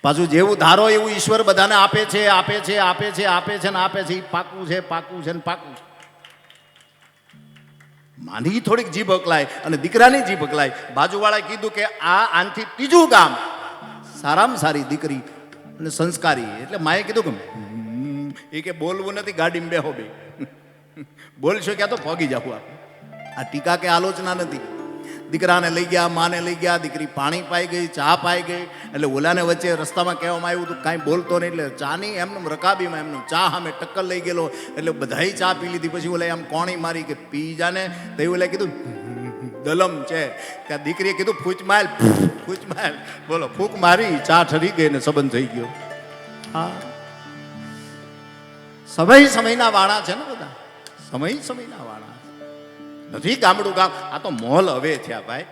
પાછું જેવું ધારો એવું ઈશ્વર બધાને આપે છે આપે છે આપે છે આપે છે ને આપે છે. એ પાકું છે પાકું છે ને પાકું છે. માની થોડીક જીભ અકલાય અને દીકરાની જીભ અકલાય. બાજુવાળાએ કીધું કે આ આનથી ત્રીજું ગામ, સારામાં સારી દીકરી અને સંસ્કારી. એટલે માએ કીધું કે એ કે બોલવું નથી, ગાડીમાં બેહો બે. બોલશો ક્યાં તો પોગી જાવ. આ ટીકા કે આલોચના નથી. દીકરાને લઈ ગયા, માને લઈ ગયા, દીકરી પાણી પાઈ ગઈ, ચા પાઈ ગઈ. એટલે ઓલાને વચ્ચે રસ્તામાં કહેવામાં આવ્યું હતું કાંઈ બોલતો નહીં. એટલે ચાની એમનું રકાબીમાં એમનું ચા સામે ટક્કર લઈ ગયેલો. એટલે બધાય ચા પી લીધી. પછી ઓલા એમ કોણી મારી કે પી જાને. તો ઓલા કીધું દલમ છે. ત્યાં દીકરીએ કીધું ફૂચ માલ, ફૂચ માલ. બોલો ફૂક મારી, ચા ઠરી ગઈ ને સંબંધ થઈ ગયો. હા, સમય સમયના વાણા છે ને બધા, સમય સમયના વાણા નથી. ગામડું ગામ, આ તો મોલ હવે થયા ભાઈ.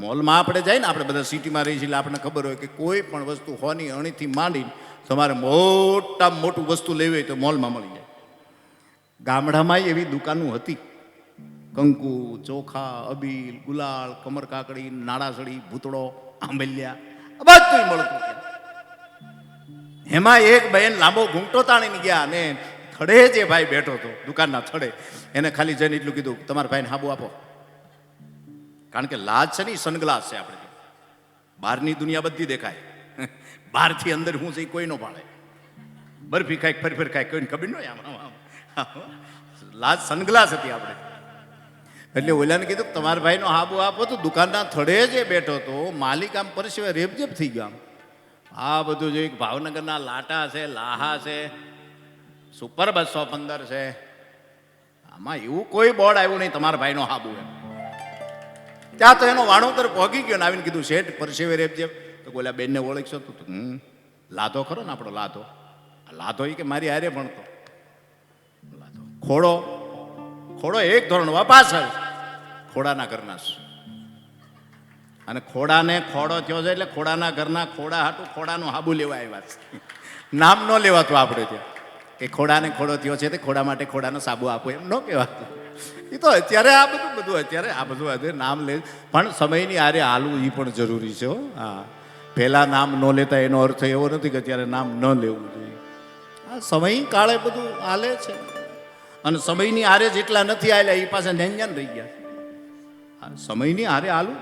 મોલમાં આપણે જાય ને, આપણે બધા સિટીમાં રહીએ છીએ એટલે આપણને ખબર હોય કે કોઈ પણ વસ્તુ હોની અણીથી માંડીને તમારે મોટામાં મોટું વસ્તુ લેવી હોય તો મોલમાં મળી જાય. ગામડામાં એવી દુકાનો હતી. કંકુ, ચોખા, અબીલ, ગુલાલ, કમર કાકડી, નાળાસળી, ભૂતળો, આંબલિયા, બધું મળતું. એમાં એક બહેન લાંબો ઘૂંટો તાણીને ગયા ને થડે જે ભાઈ બેઠો હતો દુકાનના થડે, એને ખાલી જઈને એટલું કીધું તમારા ભાઈને હાબુ આપો. કારણ કે લાજ છે ને સનગ્લાસ છે. આપણે બહારની દુનિયા બધી દેખાય, બહારથી અંદર હું છે કોઈ નો પાડે. બરફી ખાય ફરી ખાય કોઈને ખબર ન હોય. આમ લાજ સનગ્લાસ હતી આપણે. એટલે ઓલાને કીધું તમારા ભાઈનો હાબુ આપો. તો દુકાનના થડે જે બેઠો હતો માલિક આમ પરસેવે રેબજેબ થઈ ગયો. આ બધું જોઈ ભાવનગરના લાટા છે, લાહા છે, સુપર 215 છે. આમાં એવું કોઈ બોર્ડ આવ્યું નહીં તમારા ભાઈનો હાબુ એમ. ત્યાં તો એનો વાણોતર પહોંચી ગયો ને આવીને કીધું શેઠ પરસેવે રેબજેબ. તો બોલ્યા બેનને ઓળખશો? તો લાધો ખરો ને આપણો લાધો. લાધો એ કે મારી હારે ભણતો લાધો. ખોડો, ખોડો એક ધોરણ પાછળ ખોડાના ઘરના. અને ખોડાને ખોડો થયો છે એટલે ખોડાના ઘરના ખોડા હાટું ખોડાનું હાબુ લેવા આવ્યા છે. નામ ન લેવાતું આપણે ત્યાં કે ખોડાને ખોડો થયો છે તે ખોડા માટે ખોડાનો સાબુ આપો એમ ન કહેવાતું. એ તો અત્યારે આ બધું અત્યારે આ બધું નામ લે, પણ સમયની આરે હાલવું એ પણ જરૂરી છે. હા, પહેલાં નામ ન લેતા એનો અર્થ એવો નથી કે અત્યારે નામ ન લેવું જોઈએ. આ સમય કાળે બધું હાલે છે. અને સમયની આરે જેટલા નથી આવેલા એ પાસે નેંજાન રહી ગયા. સમયની આરે હાલું